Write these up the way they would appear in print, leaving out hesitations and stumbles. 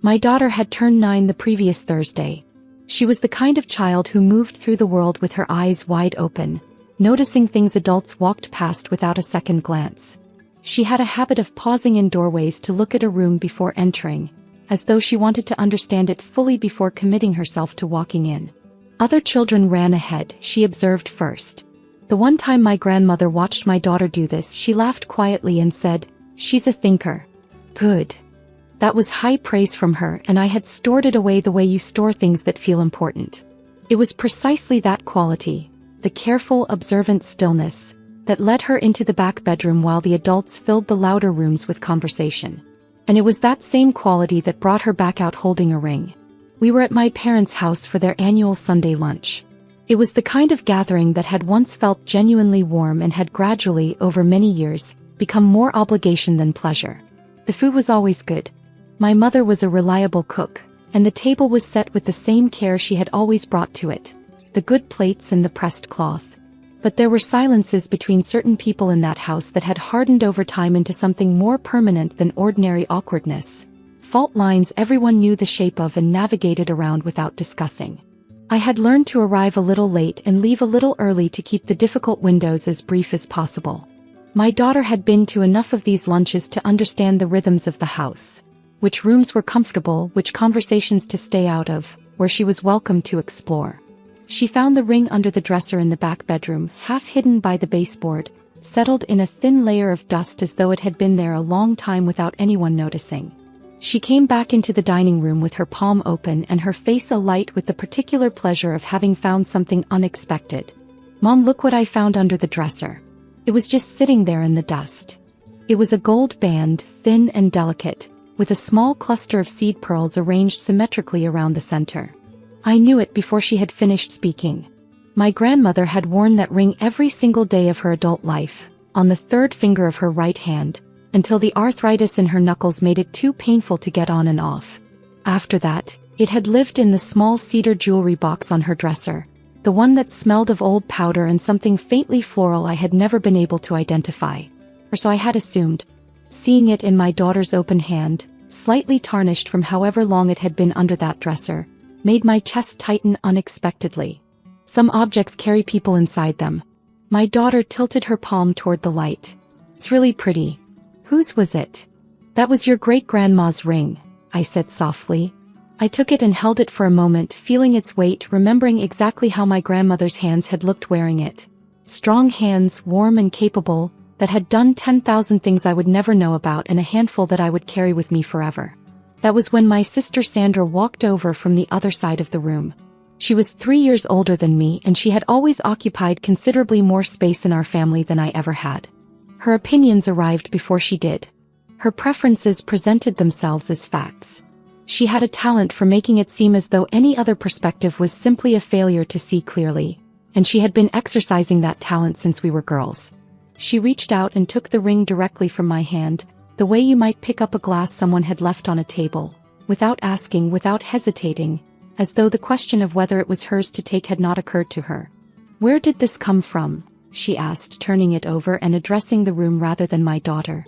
My daughter had turned 9 the previous Thursday. She was the kind of child who moved through the world with her eyes wide open, noticing things adults walked past without a second glance. She had a habit of pausing in doorways to look at a room before entering, as though she wanted to understand it fully before committing herself to walking in. Other children ran ahead, she observed first. The one time my grandmother watched my daughter do this, she laughed quietly and said, "She's a thinker." Good. That was high praise from her, and I had stored it away the way you store things that feel important. It was precisely that quality, the careful, observant stillness, that led her into the back bedroom while the adults filled the louder rooms with conversation. And it was that same quality that brought her back out holding a ring. We were at my parents' house for their annual Sunday lunch. It was the kind of gathering that had once felt genuinely warm and had gradually, over many years, become more obligation than pleasure. The food was always good. My mother was a reliable cook, and the table was set with the same care she had always brought to it, the good plates and the pressed cloth. But there were silences between certain people in that house that had hardened over time into something more permanent than ordinary awkwardness. Fault lines everyone knew the shape of and navigated around without discussing. I had learned to arrive a little late and leave a little early to keep the difficult windows as brief as possible. My daughter had been to enough of these lunches to understand the rhythms of the house. Which rooms were comfortable, which conversations to stay out of, where she was welcome to explore. She found the ring under the dresser in the back bedroom, half hidden by the baseboard, settled in a thin layer of dust as though it had been there a long time without anyone noticing. She came back into the dining room with her palm open and her face alight with the particular pleasure of having found something unexpected. "Mom, look what I found under the dresser." It was just sitting there in the dust. It was a gold band, thin and delicate, with a small cluster of seed pearls arranged symmetrically around the center. I knew it before she had finished speaking. My grandmother had worn that ring every single day of her adult life, on the third finger of her right hand, until the arthritis in her knuckles made it too painful to get on and off. After that, it had lived in the small cedar jewelry box on her dresser, the one that smelled of old powder and something faintly floral I had never been able to identify. Or so I had assumed. Seeing it in my daughter's open hand, slightly tarnished from however long it had been under that dresser, made my chest tighten unexpectedly. Some objects carry people inside them. My daughter tilted her palm toward the light. "It's really pretty. Whose was it?" "That was your great-grandma's ring," I said softly. I took it and held it for a moment, feeling its weight, remembering exactly how my grandmother's hands had looked wearing it. Strong hands, warm and capable, that had done 10,000 things I would never know about and a handful that I would carry with me forever. That was when my sister Sandra walked over from the other side of the room. She was 3 years older than me, and she had always occupied considerably more space in our family than I ever had. Her opinions arrived before she did. Her preferences presented themselves as facts. She had a talent for making it seem as though any other perspective was simply a failure to see clearly, and she had been exercising that talent since we were girls. She reached out and took the ring directly from my hand, the way you might pick up a glass someone had left on a table, without asking, without hesitating, as though the question of whether it was hers to take had not occurred to her. "Where did this come from?" she asked, turning it over and addressing the room rather than my daughter.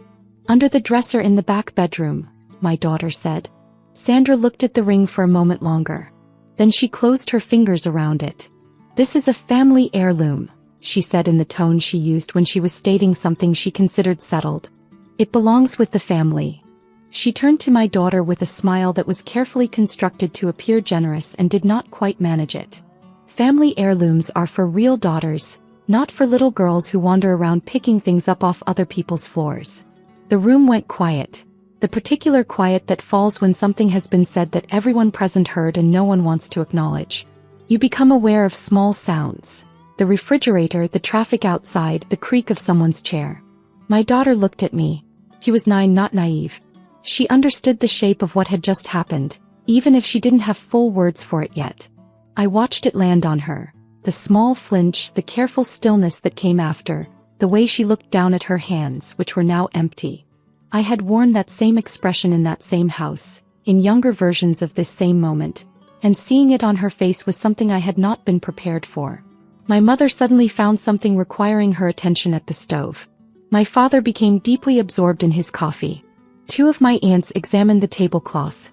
"Under the dresser in the back bedroom," my daughter said. Sandra looked at the ring for a moment longer. Then she closed her fingers around it. "This is a family heirloom," she said in the tone she used when she was stating something she considered settled. "It belongs with the family." She turned to my daughter with a smile that was carefully constructed to appear generous and did not quite manage it. "Family heirlooms are for real daughters, not for little girls who wander around picking things up off other people's floors." The room went quiet. The particular quiet that falls when something has been said that everyone present heard and no one wants to acknowledge. You become aware of small sounds. The refrigerator, the traffic outside, the creak of someone's chair. My daughter looked at me. She was 9, not naive. She understood the shape of what had just happened, even if she didn't have full words for it yet. I watched it land on her. The small flinch, the careful stillness that came after, the way she looked down at her hands, which were now empty. I had worn that same expression in that same house, in younger versions of this same moment, and seeing it on her face was something I had not been prepared for. My mother suddenly found something requiring her attention at the stove. My father became deeply absorbed in his coffee. Two of my aunts examined the tablecloth.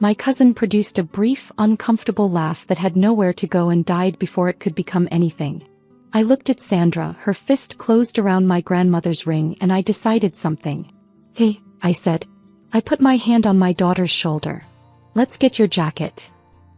My cousin produced a brief, uncomfortable laugh that had nowhere to go and died before it could become anything. I looked at Sandra, her fist closed around my grandmother's ring, and I decided something. "Hey," I said. I put my hand on my daughter's shoulder. "Let's get your jacket."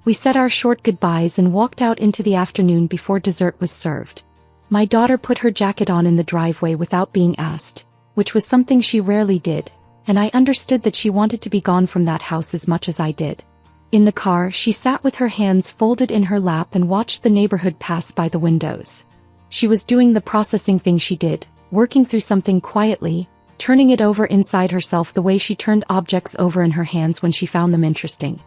We said our short goodbyes and walked out into the afternoon before dessert was served. My daughter put her jacket on in the driveway without being asked, which was something she rarely did, and I understood that she wanted to be gone from that house as much as I did. In the car, she sat with her hands folded in her lap and watched the neighborhood pass by the windows. She was doing the processing thing she did, working through something quietly, turning it over inside herself the way she turned objects over in her hands when she found them interesting.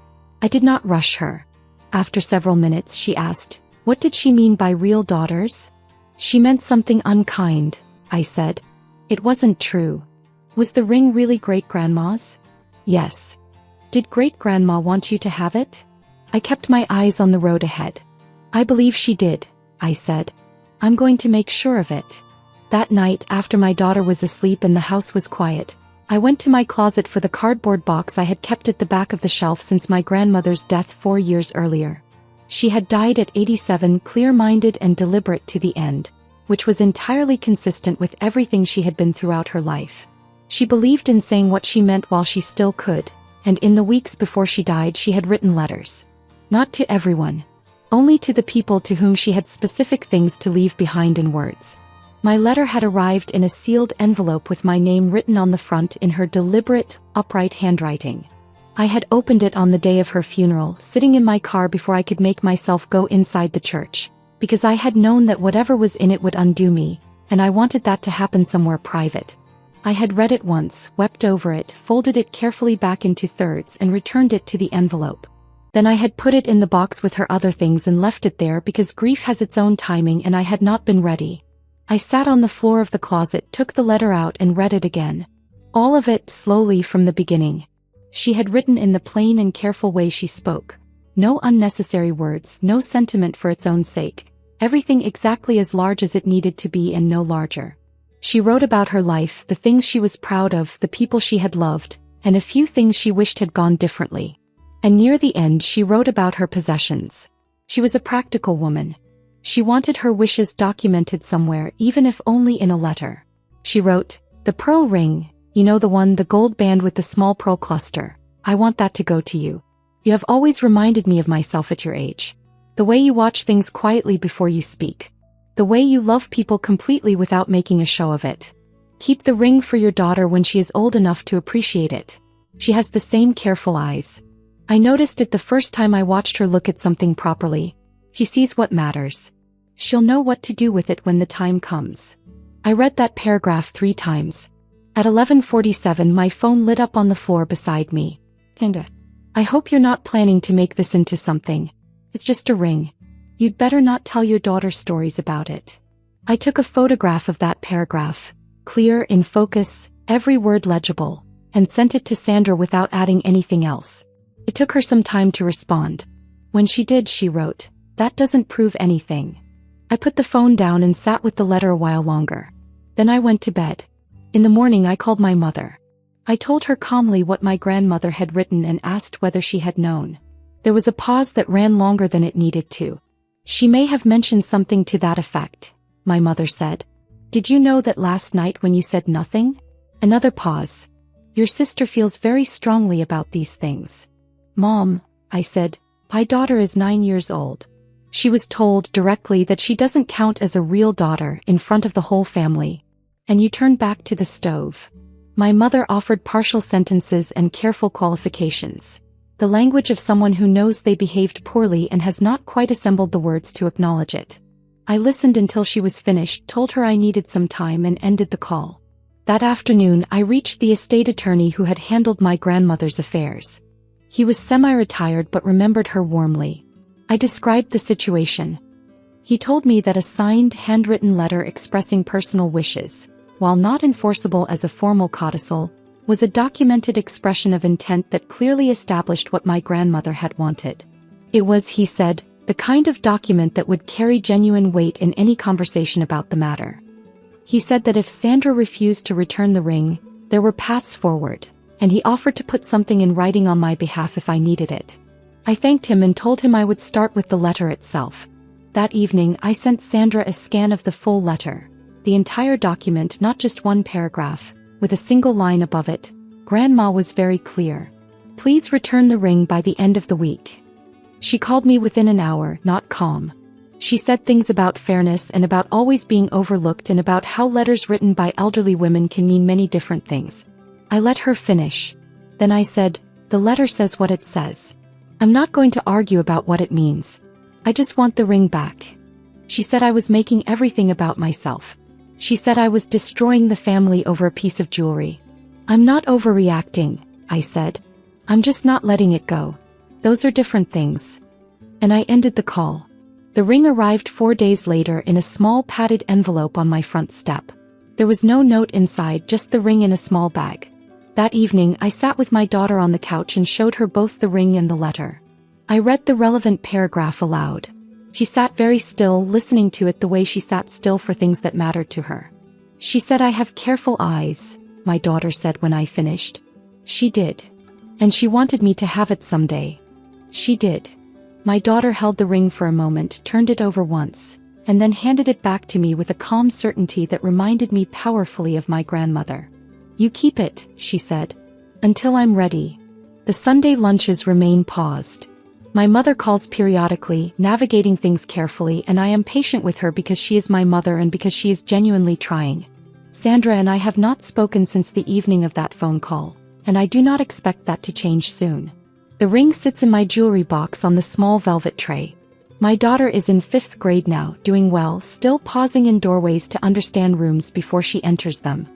I did not rush her. After several minutes, she asked, "What did she mean by real daughters?" "She meant something unkind," I said. "It wasn't true." "Was the ring really great-grandma's?" "Yes." "Did great-grandma want you to have it?" I kept my eyes on the road ahead. "I believe she did," I said. "I'm going to make sure of it." That night, after my daughter was asleep and the house was quiet, I went to my closet for the cardboard box I had kept at the back of the shelf since my grandmother's death 4 years earlier. She had died at 87, clear-minded and deliberate to the end, which was entirely consistent with everything she had been throughout her life. She believed in saying what she meant while she still could, and in the weeks before she died she had written letters. Not to everyone. Only to the people to whom she had specific things to leave behind in words. My letter had arrived in a sealed envelope with my name written on the front in her deliberate, upright handwriting. I had opened it on the day of her funeral, sitting in my car before I could make myself go inside the church, because I had known that whatever was in it would undo me, and I wanted that to happen somewhere private. I had read it once, wept over it, folded it carefully back into thirds and returned it to the envelope. Then I had put it in the box with her other things and left it there because grief has its own timing and I had not been ready. I sat on the floor of the closet, took the letter out and read it again. All of it slowly from the beginning. She had written in the plain and careful way she spoke. No unnecessary words, no sentiment for its own sake. Everything exactly as large as it needed to be and no larger. She wrote about her life, the things she was proud of, the people she had loved, and a few things she wished had gone differently. And near the end she wrote about her possessions. She was a practical woman. She wanted her wishes documented somewhere, even if only in a letter. She wrote, "The pearl ring, you know the one, the gold band with the small pearl cluster. I want that to go to you. You have always reminded me of myself at your age. The way you watch things quietly before you speak. The way you love people completely without making a show of it. Keep the ring for your daughter when she is old enough to appreciate it. She has the same careful eyes. I noticed it the first time I watched her look at something properly. She sees what matters. She'll know what to do with it when the time comes." I read that paragraph 3 times. At 11:47 my phone lit up on the floor beside me. "Kinda. I hope you're not planning to make this into something. It's just a ring. You'd better not tell your daughter stories about it." I took a photograph of that paragraph, clear, in focus, every word legible, and sent it to Sandra without adding anything else. It took her some time to respond. When she did, she wrote, "That doesn't prove anything." I put the phone down and sat with the letter a while longer. Then I went to bed. In the morning I called my mother. I told her calmly what my grandmother had written and asked whether she had known. There was a pause that ran longer than it needed to. "She may have mentioned something to that effect," my mother said. "Did you know that last night when you said nothing?" Another pause. "Your sister feels very strongly about these things." "Mom," I said, "my daughter is 9 years old. She was told directly that she doesn't count as a real daughter in front of the whole family. And you turned back to the stove." My mother offered partial sentences and careful qualifications. The language of someone who knows they behaved poorly and has not quite assembled the words to acknowledge it. I listened until she was finished, told her I needed some time and ended the call. That afternoon I reached the estate attorney who had handled my grandmother's affairs. He was semi-retired but remembered her warmly. I described the situation. He told me that a signed, handwritten letter expressing personal wishes, while not enforceable as a formal codicil, was a documented expression of intent that clearly established what my grandmother had wanted. It was, he said, the kind of document that would carry genuine weight in any conversation about the matter. He said that if Sandra refused to return the ring, there were paths forward, and he offered to put something in writing on my behalf if I needed it. I thanked him and told him I would start with the letter itself. That evening, I sent Sandra a scan of the full letter. The entire document, not just one paragraph, with a single line above it. Grandma was very clear. Please return the ring by the end of the week. She called me within an hour, not calm. She said things about fairness and about always being overlooked and about how letters written by elderly women can mean many different things. I let her finish. Then I said, the letter says what it says. I'm not going to argue about what it means. I just want the ring back. She said I was making everything about myself. She said I was destroying the family over a piece of jewelry. I'm not overreacting, I said. I'm just not letting it go. Those are different things. And I ended the call. The ring arrived 4 days later in a small padded envelope on my front step. There was no note inside, just the ring in a small bag. That evening, I sat with my daughter on the couch and showed her both the ring and the letter. I read the relevant paragraph aloud. She sat very still, listening to it the way she sat still for things that mattered to her. She said, I have careful eyes, my daughter said when I finished. She did. And she wanted me to have it someday. She did. My daughter held the ring for a moment, turned it over once, and then handed it back to me with a calm certainty that reminded me powerfully of my grandmother. You keep it, she said. Until I'm ready. The Sunday lunches remain paused. My mother calls periodically, navigating things carefully, and I am patient with her because she is my mother and because she is genuinely trying. Sandra and I have not spoken since the evening of that phone call, and I do not expect that to change soon. The ring sits in my jewelry box on the small velvet tray. My daughter is in 5th grade now, doing well, still pausing in doorways to understand rooms before she enters them.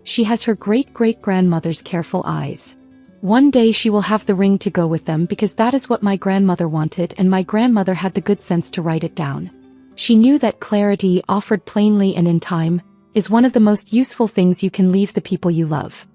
She has her great-great-grandmother's careful eyes. One day she will have the ring to go with them because that is what my grandmother wanted, and my grandmother had the good sense to write it down. She knew that clarity, offered plainly and in time, is one of the most useful things you can leave the people you love.